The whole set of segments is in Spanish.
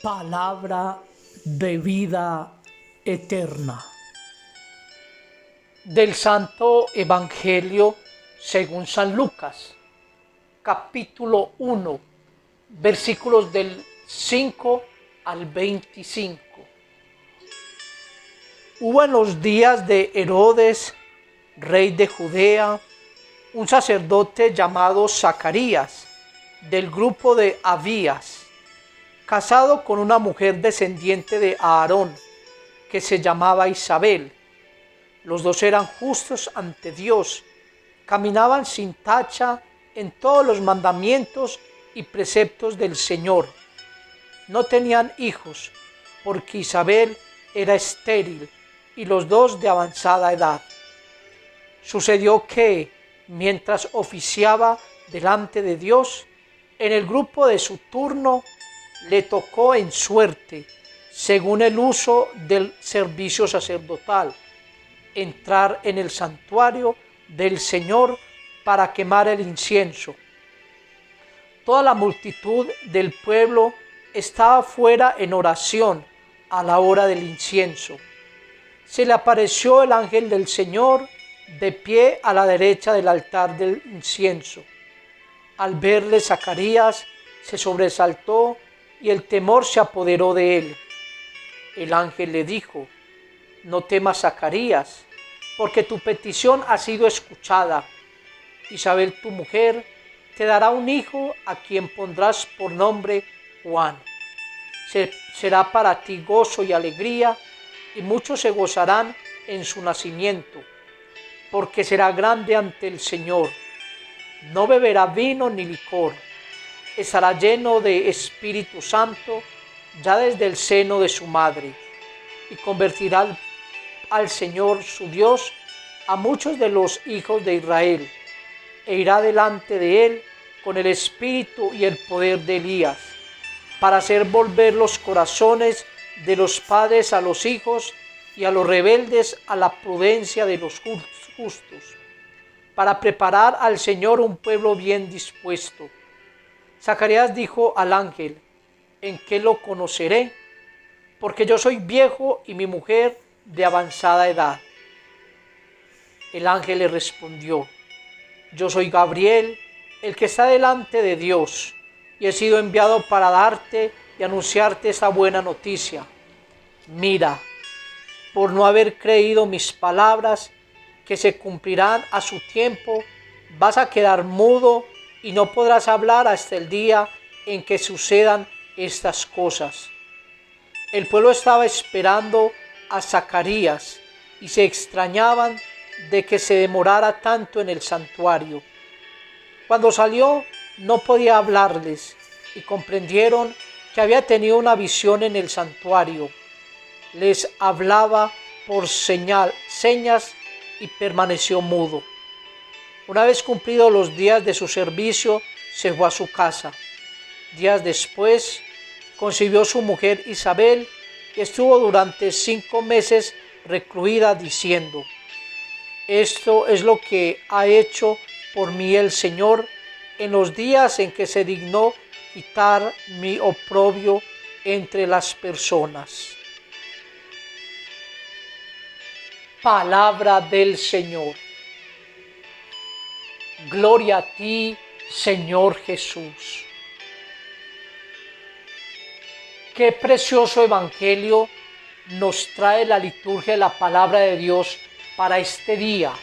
palabra de vida eterna. Del Santo Evangelio según San Lucas, capítulo 1, versículos del 5 al 25. Hubo en los días de Herodes, rey de Judea, un sacerdote llamado Zacarías, del grupo de Abías, casado con una mujer descendiente de Aarón, que se llamaba Isabel. Los dos eran justos ante Dios, caminaban sin tacha en todos los mandamientos y preceptos del Señor. No tenían hijos, porque Isabel era estéril y los dos de avanzada edad. Sucedió que, mientras oficiaba delante de Dios, en el grupo de su turno le tocó en suerte, según el uso del servicio sacerdotal, entrar en el santuario del Señor para quemar el incienso. Toda la multitud del pueblo estaba fuera en oración a la hora del incienso. Se le apareció el ángel del Señor de pie a la derecha del altar del incienso. Al verle, Zacarías se sobresaltó y el temor se apoderó de él. El ángel le dijo: no temas, Zacarías, porque tu petición ha sido escuchada. Isabel, tu mujer, te dará un hijo a quien pondrás por nombre Juan. Será para ti gozo y alegría, y muchos se gozarán en su nacimiento, porque será grande ante el Señor. No beberá vino ni licor. Estará lleno de Espíritu Santo ya desde el seno de su madre, y convertirá al Señor su Dios a muchos de los hijos de Israel, e irá delante de él con el espíritu y el poder de Elías, para hacer volver los corazones de los padres a los hijos y a los rebeldes a la prudencia de los justos, para preparar al Señor un pueblo bien dispuesto. Zacarías dijo al ángel: ¿en qué lo conoceré? Porque yo soy viejo y mi mujer de avanzada edad. El ángel le respondió: yo soy Gabriel, el que está delante de Dios, y he sido enviado para darte y anunciarte esta buena noticia. Mira, por no haber creído mis palabras, que se cumplirán a su tiempo, vas a quedar mudo y no podrás hablar hasta el día en que sucedan estas cosas. El pueblo estaba esperando a Zacarías y se extrañaban de que se demorara tanto en el santuario. Cuando salió, no podía hablarles y comprendieron que había tenido una visión en el santuario. Les hablaba por señas y permaneció mudo. Una vez cumplidos los días de su servicio, se fue a su casa. Días después, concibió su mujer Isabel y estuvo durante 5 meses recluida, diciendo: esto es lo que ha hecho por mí el Señor en los días en que se dignó quitar mi oprobio entre las personas. Palabra del Señor. Gloria a ti, Señor Jesús. Qué precioso evangelio nos trae la liturgia de la palabra de Dios para este día,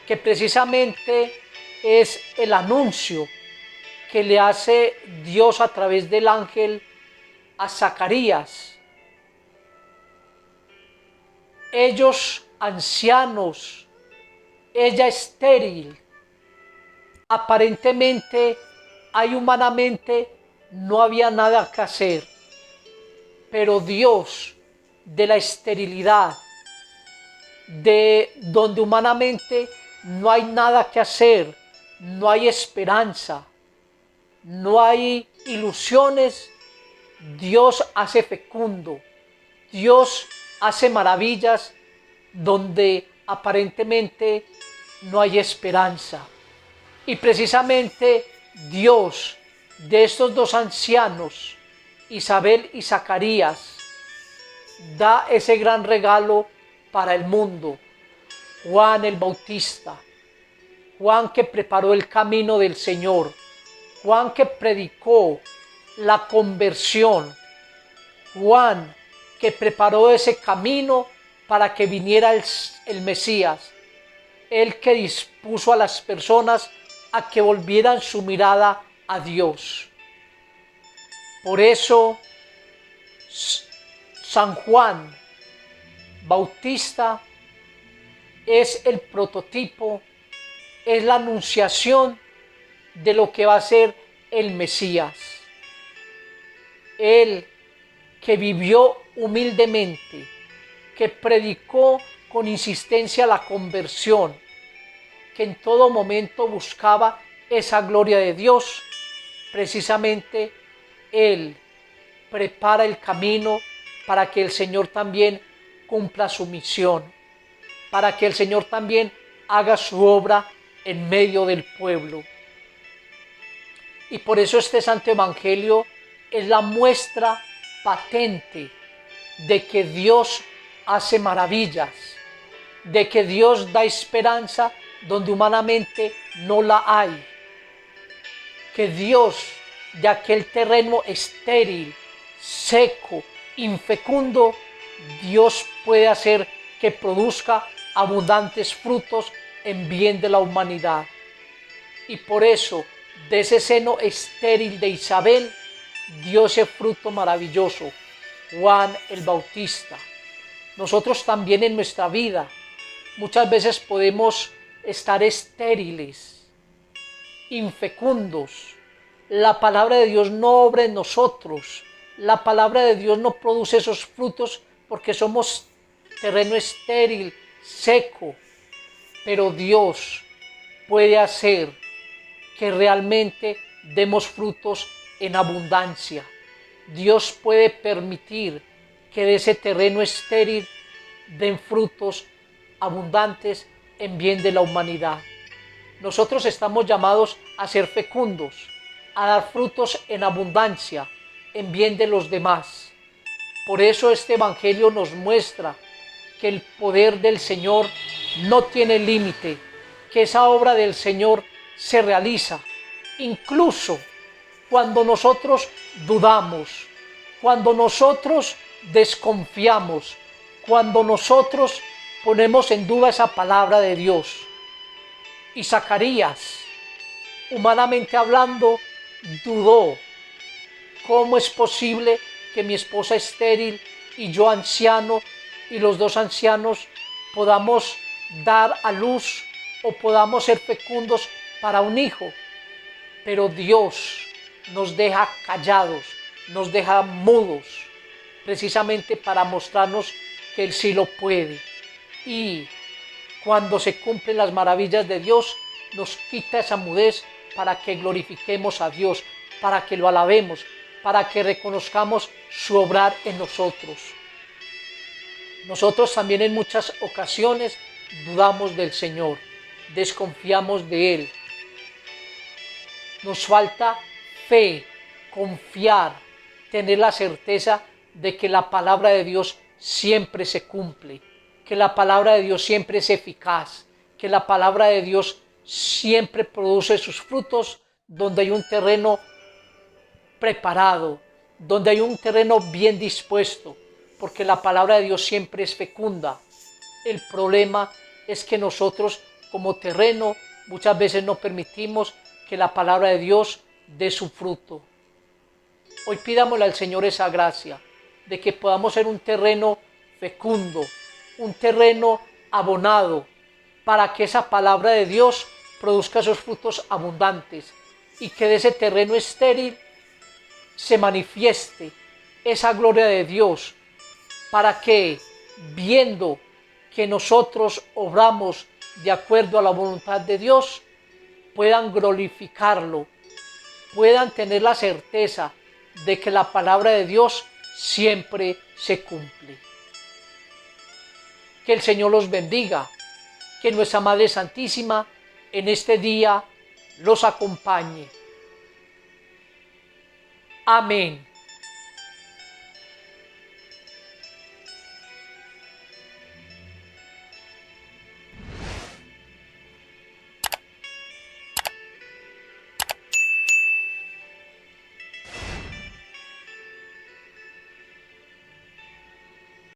que precisamente es el anuncio que le hace Dios a través del ángel a Zacarías. Ellos ancianos, ella estéril, aparentemente hay humanamente no había nada que hacer, pero Dios de la esterilidad, de donde humanamente no hay nada que hacer, no hay esperanza, no hay ilusiones, Dios hace fecundo, Dios hace maravillas donde aparentemente no hay esperanza. Y precisamente Dios de estos dos ancianos Isabel y Zacarías da ese gran regalo para el mundo. Juan el Bautista, Juan que preparó el camino del Señor, Juan que predicó la conversión, Juan que preparó ese camino para que viniera el Mesías, el que dispuso a las personas a que volvieran su mirada a Dios. Por eso San Juan Bautista es el prototipo, es la anunciación de lo que va a ser el Mesías. Él que vivió humildemente, que predicó con insistencia la conversión, que en todo momento buscaba esa gloria de Dios. Precisamente Él prepara el camino para que el Señor también cumpla su misión, para que el Señor también haga su obra en medio del pueblo. Y por eso este Santo Evangelio es la muestra patente de que Dios hace maravillas, de que Dios da esperanza donde humanamente no la hay, que Dios de aquel terreno estéril, seco, infecundo, Dios puede hacer que produzca abundantes frutos en bien de la humanidad. Y por eso, de ese seno estéril de Isabel, dio ese fruto maravilloso, Juan el Bautista. Nosotros también en nuestra vida muchas veces podemos estar estériles, infecundos. La palabra de Dios no obra en nosotros. La palabra de Dios no produce esos frutos porque somos terreno estéril, seco. Pero Dios puede hacer que realmente demos frutos en abundancia. Dios puede permitir que de ese terreno estéril den frutos abundantes en bien de la humanidad. Nosotros estamos llamados a ser fecundos, a dar frutos en abundancia, en bien de los demás. Por eso este Evangelio nos muestra que el poder del Señor no tiene límite, que esa obra del Señor se realiza, incluso cuando nosotros dudamos, cuando nosotros desconfiamos, cuando nosotros ponemos en duda esa palabra de Dios. Y Zacarías, humanamente hablando, dudó. ¿Cómo es posible que mi esposa estéril y yo anciano y los dos ancianos podamos dar a luz o podamos ser fecundos para un hijo? Pero Dios nos deja callados, nos deja mudos, precisamente para mostrarnos que Él sí lo puede. Y cuando se cumplen las maravillas de Dios, nos quita esa mudez para que glorifiquemos a Dios, para que lo alabemos, para que reconozcamos su obrar en nosotros. Nosotros también en muchas ocasiones dudamos del Señor, desconfiamos de Él. Nos falta fe, confiar, tener la certeza de que la palabra de Dios siempre se cumple, que la palabra de Dios siempre es eficaz, que la palabra de Dios siempre produce sus frutos donde hay un terreno preparado, donde hay un terreno bien dispuesto, porque la palabra de Dios siempre es fecunda. El problema es que nosotros como terreno muchas veces no permitimos que la palabra de Dios dé su fruto. Hoy pidámosle al Señor esa gracia de que podamos ser un terreno fecundo, un terreno abonado, para que esa palabra de Dios produzca esos frutos abundantes y que de ese terreno estéril se manifieste esa gloria de Dios, para que, viendo que nosotros obramos de acuerdo a la voluntad de Dios, puedan glorificarlo, puedan tener la certeza de que la palabra de Dios siempre se cumple. Que el Señor los bendiga, que nuestra Madre Santísima en este día los acompañe. Amén.